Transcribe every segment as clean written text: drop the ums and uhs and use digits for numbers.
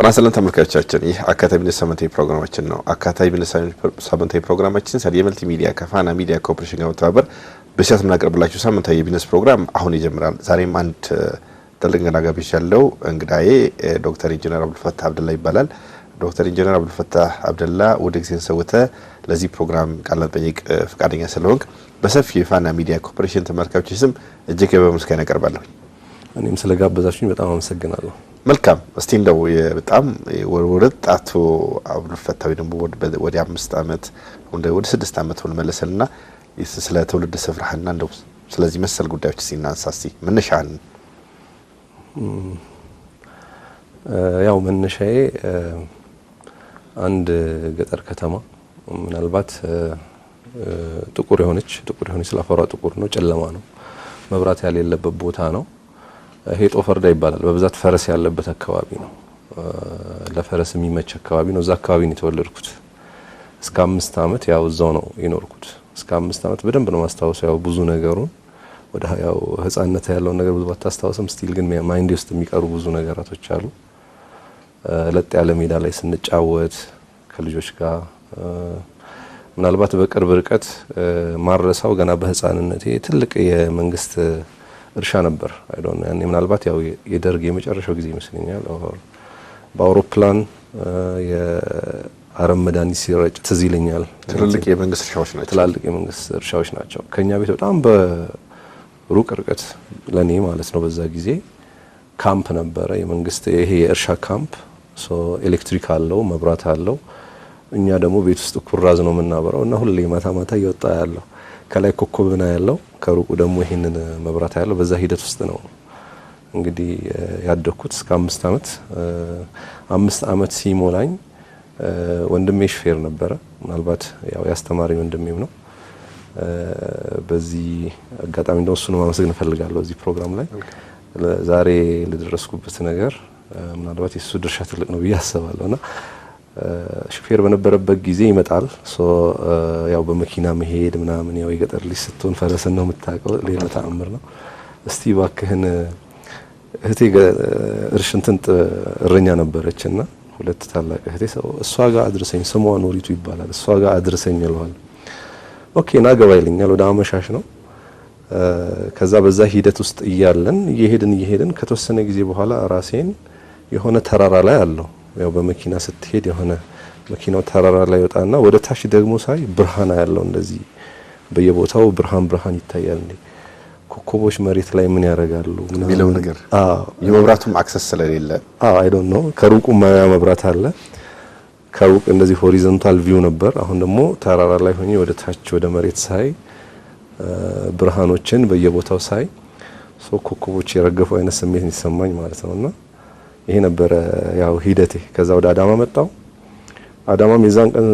ጤና ይስጥልን ተመልካቾቻችን፣ ይህ አካታሚ ቢዝነስ ሳምንታዊ ፕሮግራማችን ነው። አካታሚ ቢዝነስ ሳምንታዊ ፕሮግራማችን ሰሪ መልቲ ሚዲያ ከፋና ሚዲያ ኮርፖሬሽን ጋር በተባበር በሲያስ ምናቀርብላችሁ ሳምንታዊ የቢዝነስ ፕሮግራም አሁን ይጀምራል። ዛሬም አንድ ትልቅ እንግዳ ጋብዣለሁ። እንግዳዬ ዶክተር ኢንጂነር አብዱልፈታህ አብደላ ይባላል። ዶክተር ኢንጂነር አብዱልፈታህ አብደላ ወደ ጊዜን ሰውተ ለዚህ ፕሮግራም ቃል መጠይቅ ፍቃደኛ ስለሆንክ በሰፊ የፋና ሚዲያ ኮርፖሬሽን ተመልካቾች ስም እጅግ በምስጋና አቀርባለሁ። እኔም ስለጋበዛችሁኝ በጣም አመሰግናለሁ። መልካም እስቲ እንደው በጣም ወጣቱ አብዱልፈታህ ደግሞ ወደ 5 አመት ወደ 6 አመት ሆነ መለሰልና ስለ ትውልድ ስፍራህና እንደው ስለዚህ መሰል ጉዳዮች ሲናንሳሲ መነሻን ያው መነሻዬ አንድ ገጠር ከተማ ምናልባት ጥቁር የሆነች ስላፈሯ ጥቁር ነው፣ ጨለማ ነው፣ መብራት ያለበት ቦታ ነው። ይሄ ጦፈርዳ ይባላል። በብዛት ፈረስ ያለበት አካባቢ ነው። ለፈረስ የሚመች አካባቢ ነው። እዛ አካባቢ ነው የተወለድኩት። እስከ 5 አመት ያው እዛው ነው የኖርኩት። እስከ 5 አመት በደንብ ነው ማስታወሰው። ያው ብዙ ነገሩን ወደ ያው ህፃንነት ያለውን ነገር ብዙ ባታስታውስም ስቲል ግን ማይንድ ውስጥ የሚቀሩ ብዙ ነገራቶች አሉ። ለጥ ያለ ሜዳ ላይ ስንጫወት ከልጆች ጋር ምናልባት በቅርብ ርቀት ማረሳው ገና በህፃንነቴ ትልቅ የመንግስት እርሻ ነበር። አይ ዶንት ኖ ያኔ ምናልባት ያው የደርግ የመጨረሻው ጊዜ ይመስለኛል በአውሮፕላን የአረም መድኃኒት ሲረጭ ትዝ ይለኛል። ትላልቅ የመንግስት እርሻዎች ናቸው። ከኛ ቤት በጣም በሩቅ ርቀት ለኔ ማለት ነው በዛ ጊዜ ካምፕ ነበረ የመንግስት ይሄ የእርሻ ካምፕ። ኤሌክትሪክ አለው፣ መብራት አለው። እኛ ደግሞ ቤት ውስጥ ኩራዝ ነው የምናበራው እና ሁሌ ማታ ማታ እየወጣ ያለው ከላይ ኮከብና ያለው ከሩቁ ደግሞ ይሄንን መብራት ያለው በዛ ሂደት ውስጥ ነው እንግዲህ ያደኩት እስከ 5 አመት። 5 አመት ሲሞላኝ ወንድሜ ሹፌር ነበረ። ምናልባት ያው ያስተማሪ ወንድሜም ነው። በዚህ አጋጣሚ ነው እሱን ማመስገን እፈልጋለሁ እዚህ ፕሮግራም ላይ ዛሬ ለደረስኩበት ነገር ምናልባት የሱ ድርሻ ትልቅ ነው ብዬ አስባለሁና ሹፌር በነበረበት ጊዜ ይመጣል። ያው በመኪና መሄድ ምናምን ያው የገጠር ልጅ ስትሆን ፈረስን ነው የምታውቀው፣ ሌላ ተአምር ነው። እስቲ ባክህን እህቴ እርሽንትን እረኛ ነበረችና ሁለት ታላቅ እህቴ እሷ ጋር አድርሰኝ፣ ስሟ ኖሪቱ ይባላል፣ እሷ ጋር አድርሰኝ ይለዋል። ኦኬ ና ገባ ይለኛል። ወደ አመሻሽ ነው። ከዛ በዛ ሂደት ውስጥ እየሄድን ከተወሰነ ጊዜ በኋላ ራሴን የሆነ ተራራ ላይ አለው። ያው በመኪና ስትሄድ የሆነ መኪናው ተራራ ላይ ወጣና ወደ ታች ደግሞ ሳይ ብርሃን ያለው እንደዚህ በየቦታው ብርሃን ይታያል። እንዴ ኮከቦች መሬት ላይ ምን ያደርጋሉ የሚለው ነገር የመብራቱም አክሰስ ስለሌለ አይ ዶንት ኖ ከሩቁ ማያ መብራት አለ። ከሩቅ እንደዚህ ሆሪዞንታል ቪው ነበር። አሁን ደግሞ ተራራ ላይ ሆኜ ወደ ታች ወደ መሬት ሳይ ብርሃኖችን በየቦታው ሳይ ኮከቦች የረገፉ አይነት ስሜት ይሰማኝ ማለት ነውና ይሄ ነበር ያው ሂደቴ። ከዛ ወደ አዳማ መጣው። አዳማም የዛን ቀን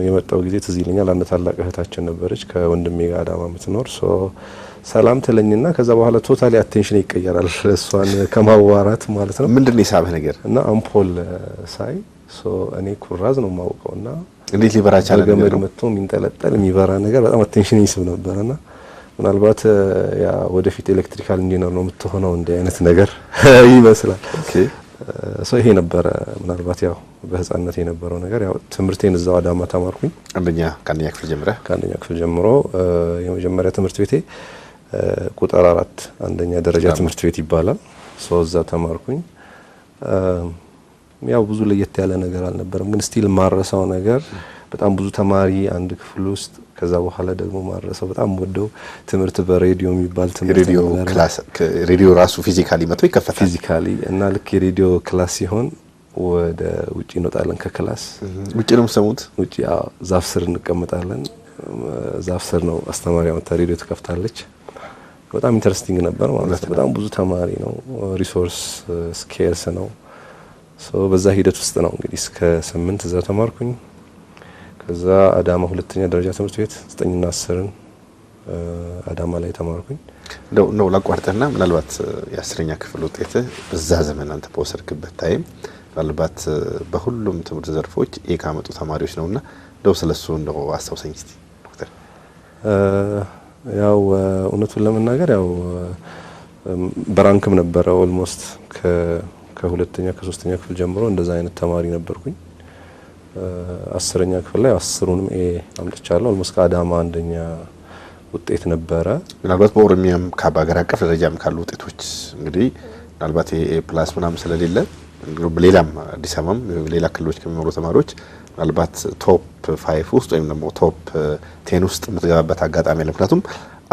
የመጣው ጊዜ ትዝ ይለኛል። አንድ ታላቅ እህታችን ነበረች ከወንድሜ ጋር አዳማ የምትኖር። ሰላም ትለኝና ከዛ በኋላ ቶታሊ አቴንሽን ይቀየራል እሷን ከማዋራት ማለት ነው። ምንድነው የሳበህ ነገር? እና አምፖል ሳይ እኔ ኩራዝ ነው የማውቀውና እንዴት ሊበራ ቻለ? ገመድ መጥቶ የሚንጠለጠል የሚበራ ነገር በጣም አቴንሽን ይስብ ነበርና ምናልባት ያ ወደፊት ኤሌክትሪካል ኢንጂነር ነው የምትሆነው እንደ አይነት ነገር ይመስላል። ኦኬ ይሄ ነበር ምናልባት ያው በህፃንነት የነበረው ነገር። ያው ትምህርቴን እዛው አዳማ ተማርኩኝ። ከአንደኛ ክፍል ጀምሮ የመጀመሪያ ትምህርት ቤቴ ቁጥር 4 አንደኛ ደረጃ ትምህርት ቤት ይባላል። እዛ ተማርኩኝ። ያው ብዙ ለየት ያለ ነገር አልነበረም፣ ግን ስቲል ማረሳው ነገር በጣም ብዙ ተማሪ አንድ ክፍል ውስጥ። ከዛ በኋላ ደግሞ ማረሳው በጣም ወደው ትምህርት በሬዲዮ የሚባል ትምህርት ሬዲዮ ራሱ ፊዚካሊ መጥቶ ይከፈታል ፊዚካሊ እና ልክ የሬዲዮ ክላስ ሲሆን ወደ ውጪ እንወጣለን። ከክላስ ውጪ ነው የምሰሙት። ውጪ ዛፍ ስር እንቀመጣለን። ዛፍ ስር ነው አስተማሪዋ መታ ሬዲዮ ትከፍታለች። በጣም ኢንተረስቲንግ ነበር ማለት ነው። በጣም ብዙ ተማሪ ነው፣ ሪሶርስ ስኬርስ ነው። በዛ ሂደት ውስጥ ነው እንግዲህ እስከ 8 እዛ ተማርኩኝ። ከዛ አዳማ ሁለተኛ ደረጃ ትምህርት ቤት 9ና 10ን አዳማ ላይ ተማርኩኝ። ነው ላቋርጠና ምናልባት የ10ኛ ክፍል ውጤት በዛ ዘመን አንተ በወሰድክበት ታይም ምናልባት በሁሉም ትምህርት ዘርፎች የካመጡ ተማሪዎች ነውና ስለሱ እንደው አስተውሰኝ እስቲ ዶክተር። ያው እውነቱን ለመናገር ያው በራንክም ነበረ ኦልሞስት ከሁለተኛ ከሶስተኛ ክፍል ጀምሮ እንደዛ አይነት ተማሪ ነበርኩኝ። 10ኛ ክፍል ላይ 10ሩንም ኤ አምጥቻለሁ። ኦልሞስት ከአዳማ አንደኛ ውጤት ነበረ። ምናልባት በኦሮሚያም ከሀገር አቀፍ ደረጃም ካሉ ውጤቶች እንግዲህ ምናልባት ኤ ፕላስ ምናምን ስለሌለ ሌላም አዲስ አበባም ሌላ ክልሎች ከሚኖሩ ተማሪዎች ምናልባት ቶፕ 5 ውስጥ ወይም ደግሞ ቶፕ 10 ውስጥ የምትገባበት አጋጣሚ አለ። ምክንያቱም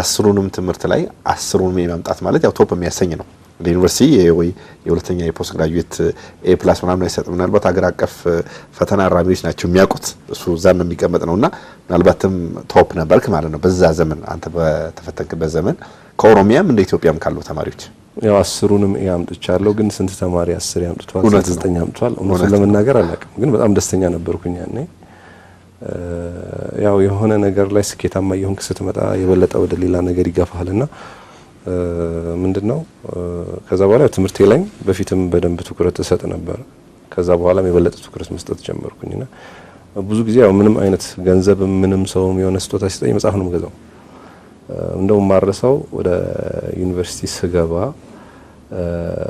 10ሩንም ትምህርት ላይ 10ሩንም የማምጣት ማለት ያው ቶፕ የሚያሰኝ ነው። ዩኒቨርሲቲ ወይ የሁለተኛ የፖስት ግራጁዌት ኤ ፕላስ ምናምን አይሰጥ። ምናልባት ሀገር አቀፍ ፈተና አራሚዎች ናቸው የሚያውቁት፣ እሱ ዛም የሚቀመጥ ነውና ምናልባትም ቶፕ ነበርክ ማለት ነው በዛ ዘመን አንተ በተፈተንክበት ዘመን። ከኦሮሚያም እንደ ኢትዮጵያም ካሉ ተማሪዎች ያው 10ሩንም ኤ አምጥቻለሁ። ግን ስንት ተማሪ 10 ያምጥቷል 9 ያምጥቷል እውነቱን ለመናገር አላውቅም። ግን በጣም ደስተኛ ነበርኩኝ ያኔ። ያው የሆነ ነገር ላይ ስኬታማ የሆንክ ስትመጣ የበለጠ ወደ ሌላ ነገር ይገፋልና ምንድነው ከዛ በኋላ ትምህርቴ ላይ በፊትም በደንብ ትኩረት ተሰጥ ነበር። ከዛ በኋላም የበለጠ ትኩረት መስጠት ጀመርኩኝና ብዙ ጊዜ ያው ምንም አይነት ገንዘብ ምንም ሰውም የሆነ ስጦታ ሲሰጠኝ መጽሐፍ ነው የምገዛው። እንደውም ማረሳው ወደ ዩኒቨርሲቲ ስገባ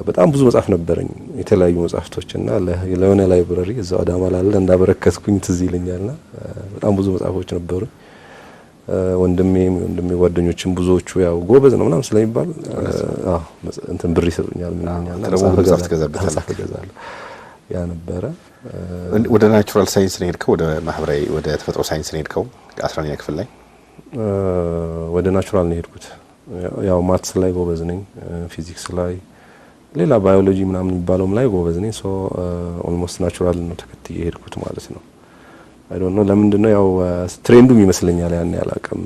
በጣም ብዙ መጽሐፍ ነበረኝ፣ የተለያዩ መጽሐፍቶችና ለሆነ ላይብረሪ እዛው አዳማ ላለ እንዳበረከትኩኝ ትዝ ይለኛልና በጣም ብዙ መጽሐፎች ነበሩኝ። ወንድሜ ጓደኞችም ብዙዎቹ ያው ጎበዝ ነው ምናምን ስለሚባል እንትን ብር ይሰጡኛል ምናምን መጽሐፍ ትገዛለህ። ያ ነበረ። ወደ ናቹራል ሳይንስ ነው ሄድከው? ወደ ማህበራዊ ወደ ተፈጥሮ ሳይንስ ነው ሄድከው 11ኛ ክፍል ላይ? ወደ ናቹራል ነው ሄድኩት። ያው ማትስ ላይ ጎበዝ ነኝ፣ ፊዚክስ ላይ፣ ሌላ ባዮሎጂ ምናምን የሚባለውም ላይ ጎበዝ ነኝ። ሶ ኦልሞስት ናቹራል ነው ተከትዬ ሄድኩት ማለት ነው። አይ ዶንት ኖ ለምንድን ነው ያው ትሬንዱም ይመስለኛል ያን ያላቀም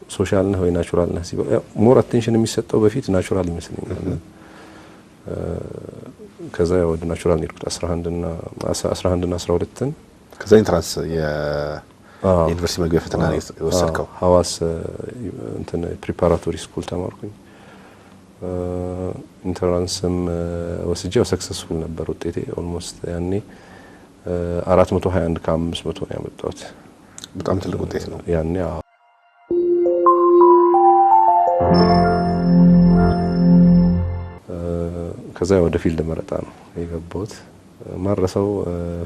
ሶሻል ነው ወይ ናቹራል ነው ሲባል ሞር አቴንሽን የሚሰጠው በፊት ናቹራል ይመስለኛል። ከዛ ወደ ናቹራል ሄድኩት 11 እና 12ን። ከዛ ኢንትራንስ የዩኒቨርሲቲ መግቢያ ፈተና ነው የወሰድከው? ሐዋስ እንትን ፕሪፓራቶሪ ስኩል ተማርኩኝ። ኢንትራንስም ወስጄው ሰክሰስፉል ነበር ውጤቴ። ኦልሞስት ያኔ 421 ከ500 ነው ያመጣሁት። በጣም ትልቅ ውጤት ነው ያኔ። ከዛ ወደ ፊልድ መረጣ ነው የገባሁት። ማረሰው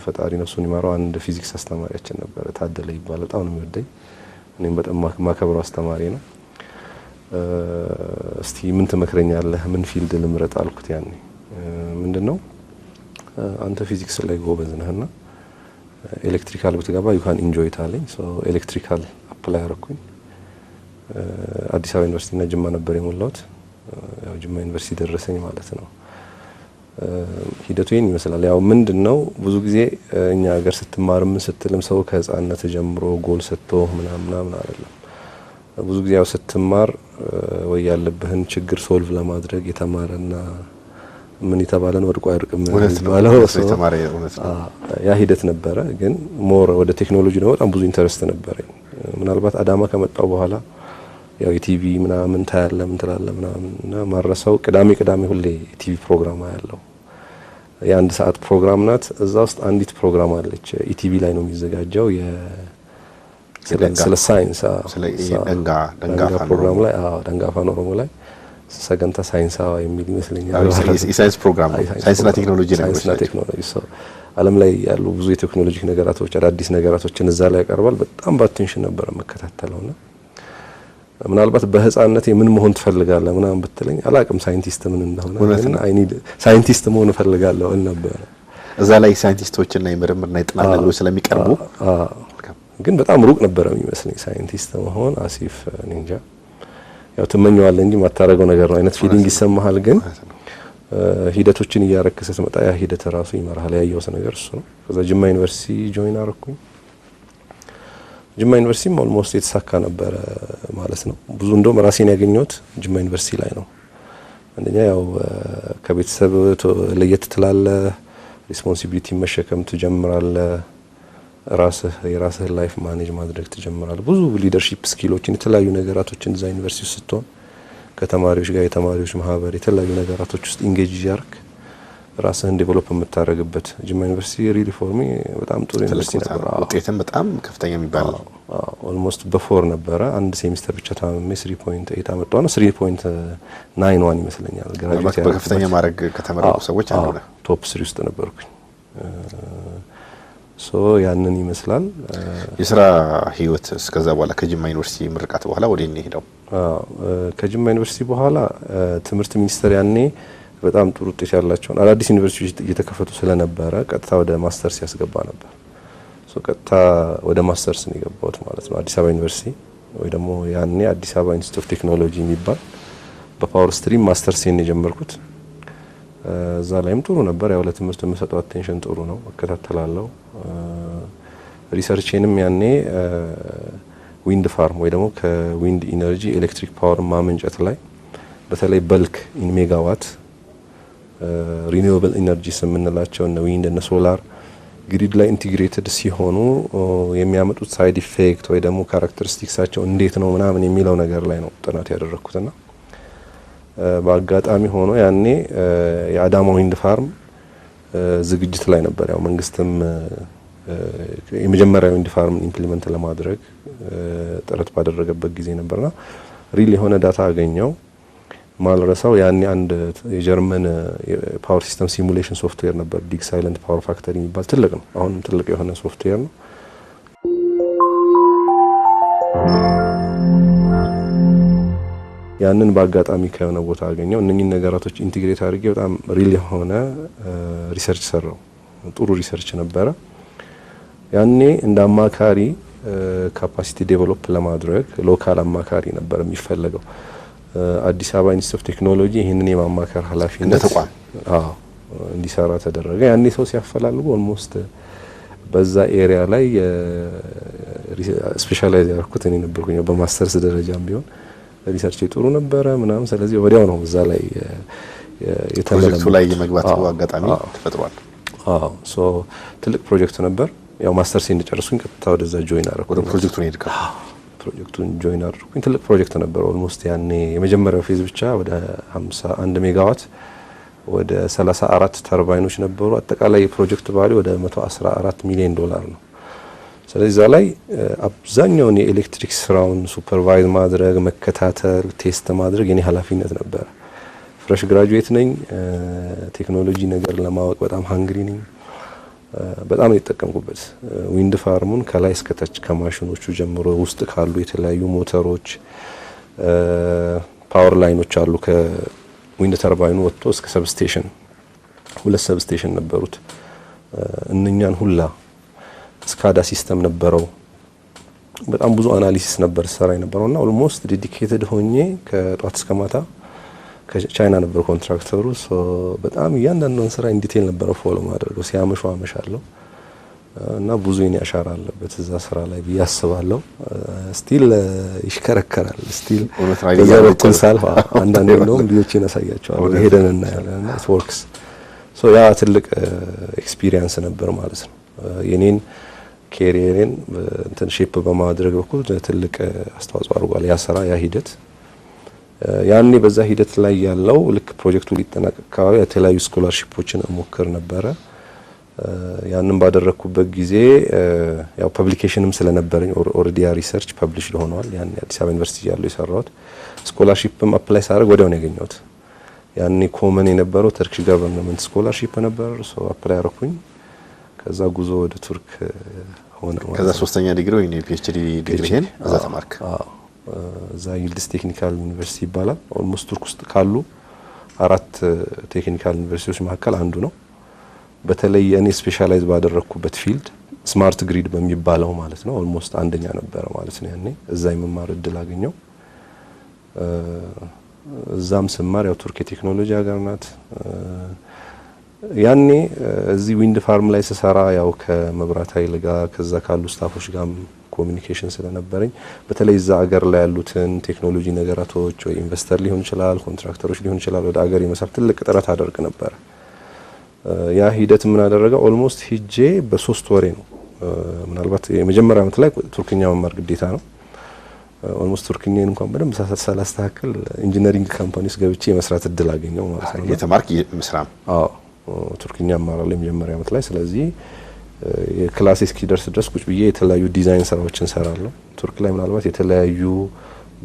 ፈጣሪ ነፍሱን ይማረው አንድ ፊዚክስ አስተማሪያችን ነበር፣ ታደለ ይባላል። በጣም ነው የሚወደኝ፣ እኔም በጣም ማከብረው አስተማሪ ነው። እስቲ ምን ትመክረኛለህ? ምን ፊልድ ልምረጥ አልኩት። ያኔ ምንድነው አንተ ፊዚክስ ላይ ጎበዝ ነህና ኤሌክትሪካል ብትገባ ዩ ካን ኢንጆይ ታለኝ። ሶ ኤሌክትሪካል አፕላይ አረኩኝ። አዲስ አበባ ዩኒቨርሲቲ እና ጅማ ነበር የሞላሁት። ያው ጅማ ዩኒቨርሲቲ ደረሰኝ ማለት ነው። ሂደቱ ይሄን ይመስላል። ያው ምንድነው ብዙ ጊዜ እኛ ሀገር ስትማር ምን ስትልም ሰው ከህፃንነት ጀምሮ ጎል ሰጥቶ ምናምን አይደለም። ብዙ ጊዜ ያው ስትማር ወይ ያለብህን ችግር ሶልቭ ለማድረግ የተማረና ምን የተባለን ወድቆ አይርቅም ባለው ያ ሂደት ነበረ። ግን ሞር ወደ ቴክኖሎጂ ነው በጣም ብዙ ኢንተረስት ነበረኝ። ምናልባት አዳማ ከመጣው በኋላ ያው የቲቪ ምናምን ታያለ ምን ትላለ ምናምን እና ማረሳው ቅዳሜ ሁሌ ቲቪ ፕሮግራም ያለው የአንድ ሰዓት ፕሮግራም ናት። እዛ ውስጥ አንዲት ፕሮግራም አለች ኢቲቪ ላይ ነው የሚዘጋጀው ስለ ሳይንስ ደንጋ ፕሮግራም ላይ ደንጋፋ ኦሮሞ ላይ ሰገንታ ሳይንሳዋ የሚል ይመስለኛል የሳይንስ ፕሮግራም ሳይንስና ቴክኖሎጂ ነው። ዓለም ላይ ያሉ ብዙ የቴክኖሎጂ ነገራቶች አዳዲስ ነገራቶችን እዛ ላይ ያቀርባል። በጣም በአቴንሽን ነበር መከታተለውና ምናልባት በህፃንነቴ ምን መሆን ትፈልጋለህ ምናምን ብትለኝ አላቅም ሳይንቲስት ምን እንደሆነ ግን አይ ኒድ ሳይንቲስት መሆን እፈልጋለሁ ነበር። እዛ ላይ ሳይንቲስቶችና የምርምርና የጥናት ነገሮች ስለሚቀርቡ ግን በጣም ሩቅ ነበር የሚመስለኝ ሳይንቲስት መሆን። አሲፍ እንጃ ያው ትመኘዋለህ እንጂ ማታረገው ነገር ነው አይነት ፊሊንግ ይሰማሃል። ግን ሂደቶችን እያረከሰ ስትመጣ ያ ሂደት ራሱ ይመራሃል። ያየሁት ነገር እሱ ነው። ከዛ ጅማ ዩኒቨርሲቲ ጆይን አረኩኝ። ጅማ ዩኒቨርሲቲም ኦልሞስት የተሳካ ነበረ ማለት ነው። ብዙ እንደውም ራሴን ያገኘሁት ጅማ ዩኒቨርሲቲ ላይ ነው። አንደኛ ያው ከቤተሰብ ለየት ትላለህ፣ ሪስፖንሲቢሊቲ መሸከም ትጀምራለህ፣ የራስህ ላይፍ ማኔጅ ማድረግ ትጀምራለህ። ብዙ ሊደርሺፕ ስኪሎችን የተለያዩ ነገራቶችን እዛ ዩኒቨርሲቲ ውስጥ ስትሆን ከተማሪዎች ጋር የተማሪዎች ማህበር የተለያዩ ነገራቶች ውስጥ ኢንጌጅ ያርክ ራስህን ዴቨሎፕ የምታደርግበት ጅማ ዩኒቨርሲቲ ሪሊ ፎር ሚ በጣም ጥሩ ዩኒቨርሲቲ ነበር። ውጤትም በጣም ከፍተኛ የሚባል ኦልሞስት በ4 ነበረ። አንድ ሴሚስተር ብቻ ታምሜ 3.8 አመጣው ነው 3.91 ይመስለኛል። ግራጁዌት በከፍተኛ ማድረግ ከተመረቁ ሰዎች አንዱ ነው። ቶፕ 3 ውስጥ ነበርኩኝ። ሶ ያንን ይመስላል የስራ ህይወት። እስከዛ በኋላ ከጅማ ዩኒቨርሲቲ ምርቃት በኋላ ወደ እኔ ሄደው ከጅማ ዩኒቨርሲቲ በኋላ ትምህርት ሚኒስቴር ያኔ በጣም ጥሩ ውጤት ያላቸውን አዳዲስ ዩኒቨርሲቲዎች እየተከፈቱ ስለነበረ ቀጥታ ወደ ማስተርስ ያስገባ ነበር። ሶ ቀጥታ ወደ ማስተርስ ነው የገባሁት ማለት ነው። አዲስ አበባ ዩኒቨርሲቲ ወይ ደግሞ ያኔ አዲስ አበባ ኢንስቲትዩት ኦፍ ቴክኖሎጂ የሚባል በፓወር ስትሪም ማስተርስ የጀመርኩት። እዛ ላይም ጥሩ ነበር። ያው ለትምህርት የምሰጠው አቴንሽን ጥሩ ነው፣ እከታተላለሁ። ሪሰርቼንም ያኔ ዊንድ ፋርም ወይ ደግሞ ከዊንድ ኢነርጂ ኤሌክትሪክ ፓወር ማመንጨት ላይ በተለይ በልክ ኢን ሜጋዋት ሪኒዌብል ኢነርጂስ የምንላቸው እነ ዊንድ እነ ሶላር ግሪድ ላይ ኢንቲግሬትድ ሲሆኑ የሚያመጡት ሳይድ ኢፌክት ወይ ደግሞ ካራክተሪስቲክሳቸው እንዴት ነው ምናምን የሚለው ነገር ላይ ነው ጥናት ያደረኩትና በአጋጣሚ ሆኖ ያኔ የአዳማ ዊንድ ፋርም ዝግጅት ላይ ነበር። ያው መንግስትም የመጀመሪያው ዊንድ ፋርም ኢምፕሊመንት ለማድረግ ጥረት ባደረገበት ጊዜ ነበርና ሪል የሆነ ዳታ አገኘው። ማልረሳው ያኔ አንድ የጀርመን ፓወር ሲስተም ሲሙሌሽን ሶፍትዌር ነበር፣ ዲግ ሳይለንት ፓወር ፋክተሪ የሚባል ትልቅ ነው። አሁንም ትልቅ የሆነ ሶፍትዌር ነው። ያንን በአጋጣሚ ከሆነ ቦታ አገኘው። እነኚህ ነገራቶች ኢንቲግሬት አድርጌ በጣም ሪል የሆነ ሪሰርች ሰራው። ጥሩ ሪሰርች ነበረ። ያኔ እንደ አማካሪ ካፓሲቲ ዴቨሎፕ ለማድረግ ሎካል አማካሪ ነበር የሚፈለገው። አዲስ አበባ ኢንስቲትዩት ኦፍ ቴክኖሎጂ ይሄንን የማማከር ኃላፊነት እንዲሰራ ተደረገ። ያኔ ሰው ሲያፈላልጉ ኦልሞስት በዛ ኤሪያ ላይ ስፔሻላይዝ ያደረኩት እኔ ነበርኩኝ። በማስተርስ ደረጃም ቢሆን ሪሰርች ጥሩ ነበረ ምናምን። ስለዚህ ወዲያው ነው እዛ ላይ ፕሮጀክቱ ላይ የመግባት አጋጣሚ ተፈጥሯል። ሶ ትልቅ ፕሮጀክት ነበር። ያው ማስተርስ እንደጨረስኩኝ ቀጥታ ወደዛ ጆይን አደረኩ። ወደ ፕሮጀክቱ ነው የሄድከው? ፕሮጀክቱን ጆይን አደረኩኝ። ትልቅ ፕሮጀክት ነበር። ኦልሞስት ያኔ የመጀመሪያው ፌዝ ብቻ ወደ 51 ሜጋዋት ወደ 34 ተርባይኖች ነበሩ። አጠቃላይ የፕሮጀክት ቫልዩ ወደ 114 ሚሊዮን ዶላር ነው። ስለዚህ እዛ ላይ አብዛኛውን የኤሌክትሪክ ስራውን ሱፐርቫይዝ ማድረግ፣ መከታተል፣ ቴስት ማድረግ የኔ ኃላፊነት ነበር። ፍሬሽ ግራጁዌት ነኝ። ቴክኖሎጂ ነገር ለማወቅ በጣም ሃንግሪ ነኝ። በጣም የተጠቀምኩበት ዊንድ ፋርሙን ከላይ እስከ ታች ከማሽኖቹ ጀምሮ ውስጥ ካሉ የተለያዩ ሞተሮች፣ ፓወር ላይኖች አሉ። ከዊንድ ተርባይኑ ወጥቶ እስከ ሰብስቴሽን 2 ሰብስቴሽን ነበሩት። እነኛን ሁላ ስካዳ ሲስተም ነበረው። በጣም ብዙ አናሊሲስ ነበር ሰራ የነበረውና ኦልሞስት ዴዲኬትድ ሆኜ ከጧት እስከ ማታ ከቻይና ነበር ኮንትራክተሩ። በጣም እያንዳንዱን ስራ ኢን ዲቴል ነበር ፎሎ ማድረገው። ሲያመሹ አመሻለሁ እና ብዙ የኔ አሻራ አለበት እዛ ስራ ላይ ብዬ አስባለሁ። ስቲል ይሽከረከራል። ስቲል ከዛ በኩል ሳልፍ አንዳንዴ ነው ልጆቼን አሳያቸዋለሁ፣ ሄደን እናያለን እና ኢት ወርክስ። ሶ ያ ትልቅ ኤክስፒሪየንስ ነበር ማለት ነው። የኔን ኬሪየርን እንትን ሼፕ በማድረግ በኩል ትልቅ አስተዋጽኦ አድርጓል ያ ስራ ያ ሂደት። ያኔ በዛ ሂደት ላይ ያለው ልክ ፕሮጀክቱ ሊጠናቀቅ አካባቢ የተለያዩ ስኮላርሺፖችን እሞክር ነበረ። ያንን ባደረኩበት ጊዜ ያው ፐብሊኬሽንም ስለነበረኝ ኦልሬዲ ያ ሪሰርች ፐብሊሽድ ሆኗል። ያኔ አዲስ አበባ ዩኒቨርሲቲ ያለው የሰራሁት ስኮላርሺፕም አፕላይ ሳደርግ ወዲያው ነው ያገኘሁት። ያኔ ኮመን የነበረው ተርኪሽ ገቨርንመንት ስኮላርሺፕ ነበር። ሶ አፕላይ አረኩኝ። ከዛ ጉዞ ወደ ቱርክ ሆነ። ከዛ ሶስተኛ ዲግሪ ወይ ፒኤችዲ ዲግሪህን እዛ ተማርክ? እዛ ይልድስ ቴክኒካል ዩኒቨርሲቲ ይባላል። ኦልሞስት ቱርክ ውስጥ ካሉ 4 ቴክኒካል ዩኒቨርሲቲዎች መካከል አንዱ ነው። በተለይ እኔ ስፔሻላይዝ ባደረኩበት ፊልድ ስማርት ግሪድ በሚባለው ማለት ነው ኦልሞስት አንደኛ ነበረ ማለት ነው። ያኔ እዛ የመማር እድል አገኘው። እዛም ስማር ያው ቱርክ የቴክኖሎጂ ሀገር ናት። ያኔ እዚህ ዊንድ ፋርም ላይ ስሰራ ያው ከመብራት ኃይል ጋር ከዛ ካሉ ስታፎች ጋር ኮሚኒኬሽን ስለነበረኝ በተለይ እዛ ሀገር ላይ ያሉትን ቴክኖሎጂ ነገራቶች ወይ ኢንቨስተር ሊሆን ይችላል፣ ኮንትራክተሮች ሊሆን ይችላል ወደ ሀገር የመሳብ ትልቅ ጥረት አደርግ ነበር። ያ ሂደት ምን አደረገ? ኦልሞስት ሂጄ በ3 ወሬ ነው። ምናልባት የመጀመሪያ ዓመት ላይ ቱርክኛ መማር ግዴታ ነው። ኦልሞስት ቱርክኛን እንኳን በደንብ ሳላስተካክል ኢንጂነሪንግ ካምፓኒስ ገብቼ የመስራት እድል አገኘው ማለት ነው። የተማርክ መስራም? አዎ ቱርክኛ አማራለሁ የመጀመሪያ ዓመት ላይ። ስለዚህ የክላስ እስኪደርስ ድረስ ቁጭ ብዬ የተለያዩ ዲዛይን ስራዎችን ሰራለሁ። ቱርክ ላይ ምናልባት የተለያዩ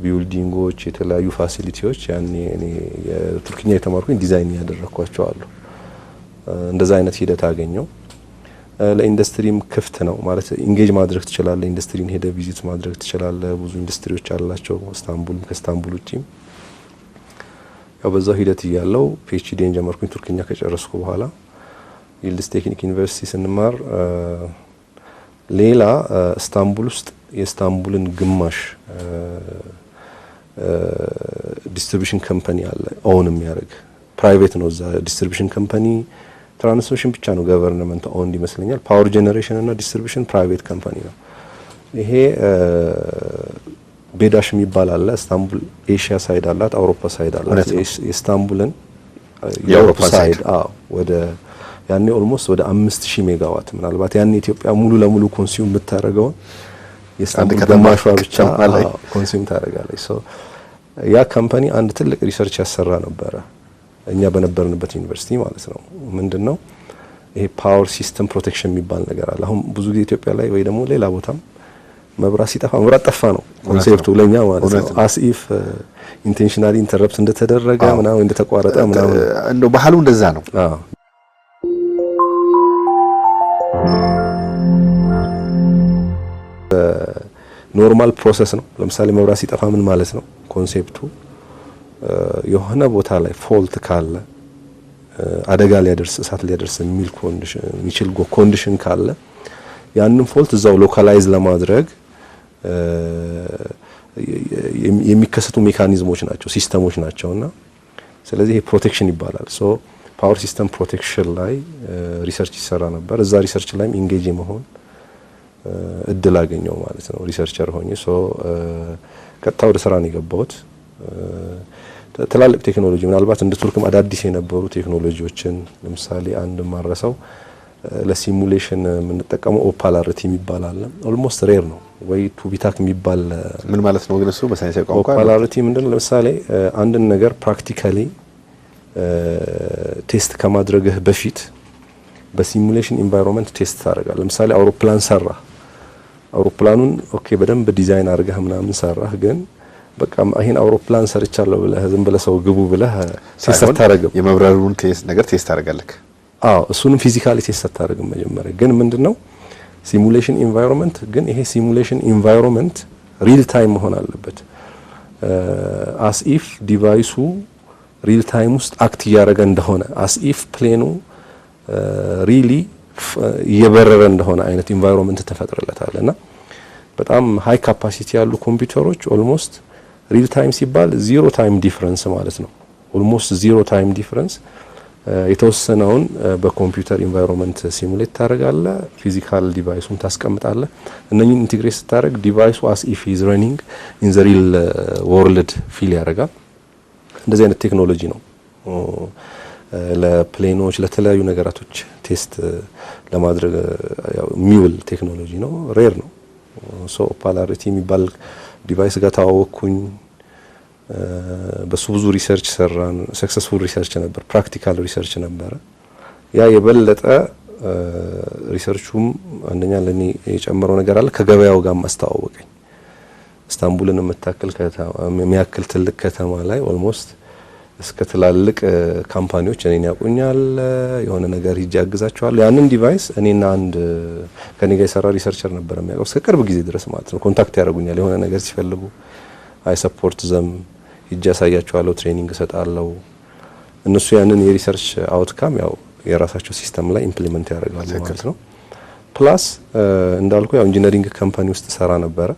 ቢልዲንጎች የተለያዩ ፋሲሊቲዎች ያኔ እኔ የቱርክኛ የተማርኩኝ ዲዛይን ያደረኳቸው አሉ። እንደዛ አይነት ሂደት አገኘው። ለኢንዱስትሪም ክፍት ነው ማለት ኢንጌጅ ማድረግ ትችላለህ። ኢንዱስትሪን ሄደ ቪዚት ማድረግ ትችላለህ። ብዙ ኢንዱስትሪዎች አላቸው ኢስታንቡል ከኢስታንቡል ውጪም። ያው በዛው ሂደት እያለው ፒኤችዲን ጀመርኩኝ ቱርክኛ ከጨረስኩ በኋላ ይልድስ ቴክኒክ ዩኒቨርሲቲ ስንማር ሌላ ኢስታንቡል ውስጥ የኢስታንቡልን ግማሽ ዲስትሪቢዩሽን ካምፓኒ አለ ኦውን የሚያደርግ ፕራይቬት ነው። እዛ ዲስትሪቢዩሽን ካምፓኒ ትራንስሚሽን ብቻ ነው ገቨርንመንት ኦውንድ ይመስለኛል። ፓወር ጄኔሬሽን እና ዲስትሪቢዩሽን ፕራይቬት ካምፓኒ ነው። ይሄ ቤዳሽ የሚባል አለ። ኢስታንቡል ኤሽያ ሳይድ አላት፣ አውሮፓ ሳይድ አላት። የኢስታንቡልን የአውሮፓ ሳይድ ወደ ያኔ ኦልሞስት ወደ 5000 ሜጋዋት ምናልባት ያኔ ኢትዮጵያ ሙሉ ለሙሉ ኮንሱም የምታደርገው የኢስታንቡል ግማሿ ብቻ ኮንሱም ታደርጋለች። ሶ ያ ካምፓኒ አንድ ትልቅ ሪሰርች ያሰራ ነበረ እኛ በነበርንበት ዩኒቨርሲቲ ማለት ነው። ምንድነው ይሄ ፓወር ሲስተም ፕሮቴክሽን የሚባል ነገር አለ። አሁን ብዙ ጊዜ ኢትዮጵያ ላይ ወይ ደግሞ ሌላ ቦታም መብራት ሲጠፋ መብራት ጠፋ ነው ኮንሴፕቱ ለኛ ማለት ነው። አስ ኢፍ ኢንቴንሽናሊ ኢንተረፕት እንደተደረገ ምናምን እንደተቋረጠ ምናምን እንደው ባህሉ እንደዛ ነው። ኖርማል ፕሮሰስ ነው። ለምሳሌ መብራት ሲጠፋ ምን ማለት ነው ኮንሴፕቱ የሆነ ቦታ ላይ ፎልት ካለ አደጋ ሊያደርስ እሳት ሊያደርስ የሚችል ኮንዲሽን ካለ ያንን ፎልት እዛው ሎካላይዝ ለማድረግ የሚከሰቱ ሜካኒዝሞች ናቸው ሲስተሞች ናቸውና ስለዚህ ይሄ ፕሮቴክሽን ይባላል። ሶ ፓወር ሲስተም ፕሮቴክሽን ላይ ሪሰርች ይሰራ ነበር። እዛ ሪሰርች ላይም ኢንጌጅ መሆን እድል አገኘው ማለት ነው ሪሰርቸር ሆኜ። ሶ ቀጥታ ወደ ስራ ነው የገባሁት። ትላልቅ ቴክኖሎጂ ምናልባት እንደ ቱርክም አዳዲስ የነበሩ ቴክኖሎጂዎችን ለምሳሌ አንድ ማረሰው ለሲሙሌሽን የምንጠቀመው ኦፓላሪቲ የሚባል አለ። ኦልሞስት ሬር ነው ወይ ቱቢታክ የሚባል ምን ማለት ነው ግን እሱ በሳይንሳዊ ቋንቋ ኦፓላሪቲ ምንድነው? ለምሳሌ አንድን ነገር ፕራክቲካሊ ቴስት ከማድረግህ በፊት በሲሙሌሽን ኢንቫይሮንመንት ቴስት ታደርጋለህ። ለምሳሌ አውሮፕላን ሰራ አውሮፕላኑን ኦኬ በደንብ ዲዛይን አድርገህ ምናምን ሰራህ ግን በቃ ይሄን አውሮፕላን ሰርቻለሁ ብለህ ዝም ብለህ ሰው ግቡ ብለህ ቴስት አታደርግም። የመብረሩን ነገር ቴስት ታደርጋለህ። እሱንም ፊዚካሊ ቴስት አታደርግም መጀመሪያ። ግን ምንድነው ሲሙሌሽን ኢንቫይሮንመንት ግን ይሄ ሲሙሌሽን ኢንቫይሮንመንት ሪል ታይም መሆን አለበት። አስ ኢፍ ዲቫይሱ ሪል ታይም ውስጥ አክት እያደረገ እንደሆነ አስ ኢፍ ፕሌኑ ሪሊ እየበረረ እንደሆነ አይነት ኢንቫይሮንመንት ተፈጥረለታልና በጣም ሃይ ካፓሲቲ ያሉ ኮምፒውተሮች ኦልሞስት ሪል ታይም ሲባል ዚሮ ታይም ዲፈረንስ ማለት ነው። ኦልሞስት ዚሮ ታይም ዲፈረንስ የተወሰነውን በኮምፒውተር ኢንቫይሮንመንት ሲሙሌት ታደርጋለህ። ፊዚካል ዲቫይሱን ታስቀምጣለህ። እነኚህን ኢንቲግሬት ስታደርግ ዲቫይሱ አስ ኢፍ ኢዝ ረኒንግ ኢን ዘ ሪል ወርልድ ፊል ያደርጋል። እንደዚህ አይነት ቴክኖሎጂ ነው ለፕሌኖች ለተለያዩ ነገራቶች ቴስት ለማድረግ የሚውል ቴክኖሎጂ ነው። ሬር ነው። ሶ ኦፓላሪቲ የሚባል ዲቫይስ ጋር ተዋወቅኩኝ። በሱ ብዙ ሪሰርች ሰራን። ሰክሰስፉል ሪሰርች ነበር፣ ፕራክቲካል ሪሰርች ነበረ። ያ የበለጠ ሪሰርቹም አንደኛ ለኔ የጨመረው ነገር አለ ከገበያው ጋር ማስተዋወቀኝ። ኢስታንቡልን የሚያክል ትልቅ ከተማ ላይ ኦልሞስት እስከ ትላልቅ ካምፓኒዎች እኔን ያቁኛል። የሆነ ነገር ሂጅ ያግዛቸዋለሁ። ያንን ዲቫይስ እኔና አንድ ከኔ ጋር የሰራ ሪሰርቸር ነበር የሚያውቀው እስከ ቅርብ ጊዜ ድረስ ማለት ነው። ኮንታክት ያደርጉኛል የሆነ ነገር ሲፈልጉ አይ ሰፖርት ዘም ሂጅ ያሳያቸዋለሁ፣ ትሬኒንግ እሰጣለሁ። እነሱ ያንን የሪሰርች አውትካም ያው የራሳቸው ሲስተም ላይ ኢምፕሊመንት ያደርጋሉ ማለት ነው። ፕላስ እንዳልኩ ያው ኢንጂነሪንግ ካምፓኒ ውስጥ ሰራ ነበረ።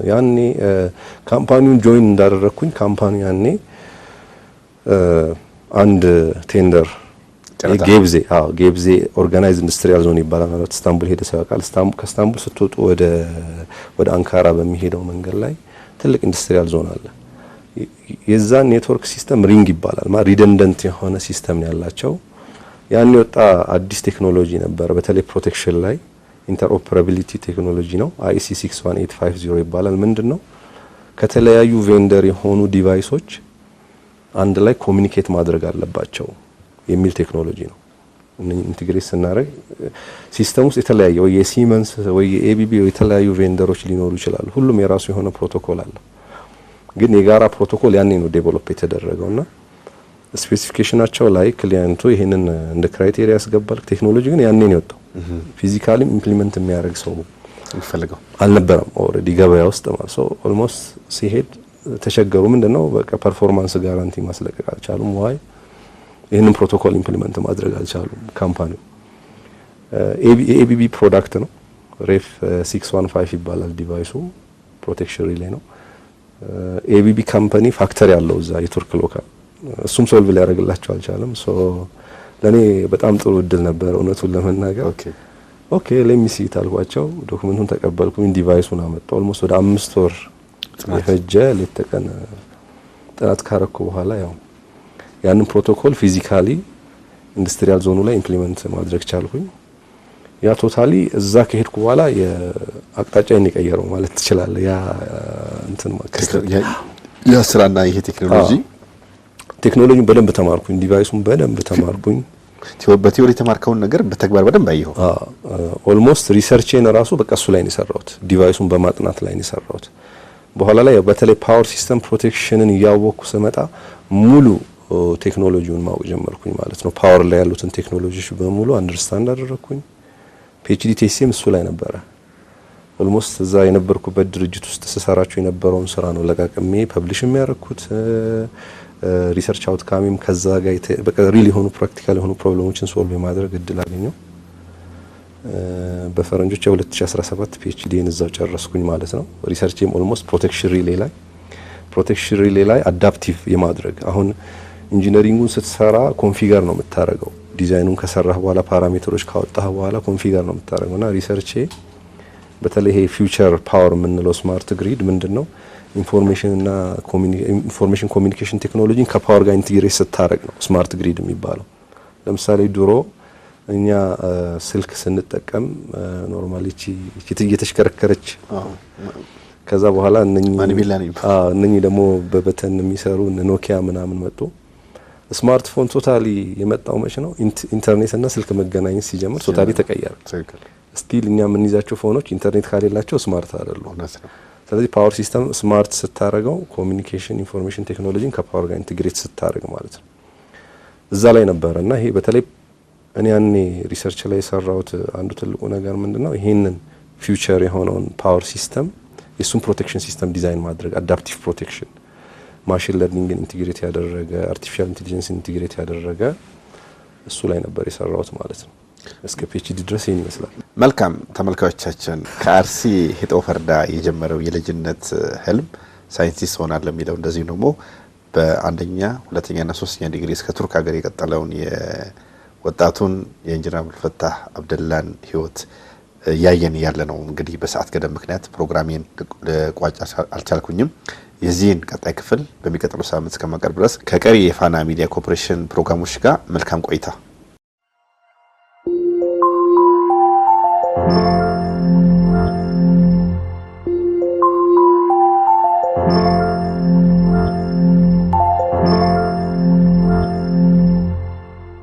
ያኔ ካምፓኒውን ጆይን እንዳደረኩኝ ካምፓኒው ያኔ አንድ ቴንደር ጌብዜ ኦርጋናይዝ ኢንዱስትሪያል ዞን ይባላል ማለት ኢስታንቡል ሄደ ሰው ያውቃል። ከኢስታንቡል ስትወጡ ወደ አንካራ በሚሄደው መንገድ ላይ ትልቅ ኢንዱስትሪያል ዞን አለ። የዛ ኔትወርክ ሲስተም ሪንግ ይባላል ማለት ሪደንደንት የሆነ ሲስተም ነው ያላቸው። ያን የወጣ አዲስ ቴክኖሎጂ ነበር በተለይ ፕሮቴክሽን ላይ ኢንተርኦፐራቢሊቲ ቴክኖሎጂ ነው። IEC 61850 ይባላል። ምንድነው ከተለያዩ ቬንደር የሆኑ ዲቫይሶች አንድ ላይ ኮሙኒኬት ማድረግ አለባቸው የሚል ቴክኖሎጂ ነው። ኢንቲግሬት ስናደርግ ሲስተም ውስጥ የተለያየ ወይ የሲመንስ ወይ የኤቢቢ ወይ የተለያዩ ቬንደሮች ሊኖሩ ይችላሉ። ሁሉም የራሱ የሆነ ፕሮቶኮል አለ። ግን የጋራ ፕሮቶኮል ያኔ ነው ዴቨሎፕ የተደረገውና ስፔሲፊኬሽናቸው ላይ ክሊያንቱ ይሄንን እንደ ክራይቴሪያ ያስገባል። ቴክኖሎጂ ግን ያኔ ነው የወጣው። ፊዚካሊ ኢምፕሊመንት የሚያደርግ ሰው ይፈልገው አልነበረም። ኦልሬዲ ገበያ ውስጥ ማለት ሶ ኦልሞስት ሲሄድ ተቸገሩ። ምንድነው በቃ ፐርፎርማንስ ጋራንቲ ማስለቀቅ አልቻሉም። ዋይ ይሄንን ፕሮቶኮል ኢምፕሊመንት ማድረግ አልቻሉም። ካምፓኒው ኤቢቢ ፕሮዳክት ነው። ሬፍ 615 ይባላል ዲቫይሱ። ፕሮቴክሽን ሪሌ ነው። ኤቢቢ ካምፓኒ ፋክተሪ ያለው እዛ የቱርክ ሎካል እሱም ሶልቭ ሊያደርግላቸው አልቻለም። ሶ ለኔ በጣም ጥሩ እድል ነበር እውነቱን ለመናገር። ኦኬ ለሚሲ ታልኳቸው ዶክመንቱን ተቀበልኩኝ። ዲቫይሱን አመጣው። ኦልሞስት ወደ 5 ወር የፈጀ ሌት ተቀን ጥናት ካረኩ በኋላ ያው ያንን ፕሮቶኮል ፊዚካሊ ኢንዱስትሪያል ዞኑ ላይ ኢምፕሊመንት ማድረግ ቻልኩኝ። ያ ቶታሊ እዛ ከሄድኩ በኋላ የአቅጣጫዬን የቀየረው ማለት ትችላለህ። ያ እንትን ያ ስራና ይሄ ቴክኖሎጂን በደንብ ተማርኩኝ። ዲቫይሱን በደንብ ተማርኩኝ። በቲዮሪ ተማርከውን ነገር በተግባር በደንብ አየሁ። ኦልሞስት ሪሰርቼን ራሱ በቃ እሱ ላይ ነው የሰራሁት። ዲቫይሱን በማጥናት ላይ ነው የሰራሁት። በኋላ ላይ በተለይ ፓወር ሲስተም ፕሮቴክሽንን እያወቅኩ ስመጣ ሙሉ ቴክኖሎጂውን ማወቅ ጀመርኩኝ ማለት ነው። ፓወር ላይ ያሉትን ቴክኖሎጂዎች በሙሉ አንደርስታንድ አደረኩኝ። ፒኤችዲ ቴሲም እሱ ላይ ነበረ። ኦልሞስት እዛ የነበርኩበት ድርጅት ውስጥ ስሰራቸው የነበረውን ስራ ነው ለቃቅሜ ፐብሊሽ የሚያደርኩት። ሪሰርች አውትካሚም ከዛ ጋር በቃ ሪል የሆኑ ፕራክቲካል የሆኑ ፕሮብሌሞችን ሶልቭ የማድረግ እድል አገኘው። በፈረንጆች 2017 ፒኤችዲን እዛው ጨረስኩኝ ማለት ነው። ሪሰርችም ኦልሞስት ፕሮቴክሽን ሪሌ ላይ አዳፕቲቭ የማድረግ አሁን ኢንጂነሪንጉን ስትሰራ ኮንፊገር ነው የምታረገው። ዲዛይኑን ከሰራህ በኋላ ፓራሜትሮች ካወጣህ በኋላ ኮንፊገር ነው የምታረገውና ሪሰርቼ በተለይ ይሄ ፊውቸር ፓወር የምንለው ስማርት ግሪድ ምንድነው ኢንፎርሜሽን ኮሚኒኬሽን ቴክኖሎጂን ከፓወር ጋር ኢንቲግሬት ስታረግ ነው ስማርት ግሪድ የሚባለው። ለምሳሌ ድሮ እኛ ስልክ ስንጠቀም ኖርማሊ እየተሽከረከረች ከዛ በኋላ እነኚህ ደግሞ በበተን የሚሰሩ ኖኪያ ምናምን መጡ። ስማርትፎን ቶታሊ የመጣው መቼ ነው? ኢንተርኔት እና ስልክ መገናኘት ሲጀምር ቶታሊ ተቀየረ። ስቲል እኛ የምንይዛቸው ፎኖች ኢንተርኔት ካሌላቸው ስማርት አይደሉም። ስለዚህ ፓወር ሲስተም ስማርት ስታረገው ኮሚኒኬሽን ኢንፎርሜሽን ቴክኖሎጂን ከፓወር ጋር ኢንቲግሬት ስታረግ ማለት ነው። እዛ ላይ ነበርና ይሄ በተለይ እኔ ያኔ ሪሰርች ላይ የሰራሁት አንዱ ትልቁ ነገር ምንድነው ይሄንን ፊውቸር የሆነውን ፓወር ሲስተም የሱን ፕሮቴክሽን ሲስተም ዲዛይን ማድረግ አዳፕቲቭ ፕሮቴክሽን ማሽን ለርኒንግን ኢንቲግሬት ያደረገ አርቲፊሻል ኢንተለጀንስን ኢንቲግሬት ያደረገ እሱ ላይ ነበር የሰራሁት ማለት ነው። እስከ ፒኤችዲ ድረስ ይሄን ይመስላል። መልካም ተመልካቾቻችን፣ ከአርሲ ሄጦ ፈርዳ የጀመረው የልጅነት ህልም ሳይንቲስት ሆናለሁ የሚለው እንደዚህ ደግሞ በአንደኛ ሁለተኛና ሶስተኛ ዲግሪ እስከ ቱርክ ሀገር የቀጠለውን የወጣቱን የኢንጂነር አብዱልፈታህ አብደላን ህይወት ያየን ያለ ነው። እንግዲህ በሰዓት ገደብ ምክንያት ፕሮግራሜን ልቋጭ አልቻልኩኝም። የዚህን ቀጣይ ክፍል በሚቀጥለው ሳምንት እስከማቀርብ ድረስ ከቀሪ የፋና ሚዲያ ኮርፖሬሽን ፕሮግራሞች ጋር መልካም ቆይታ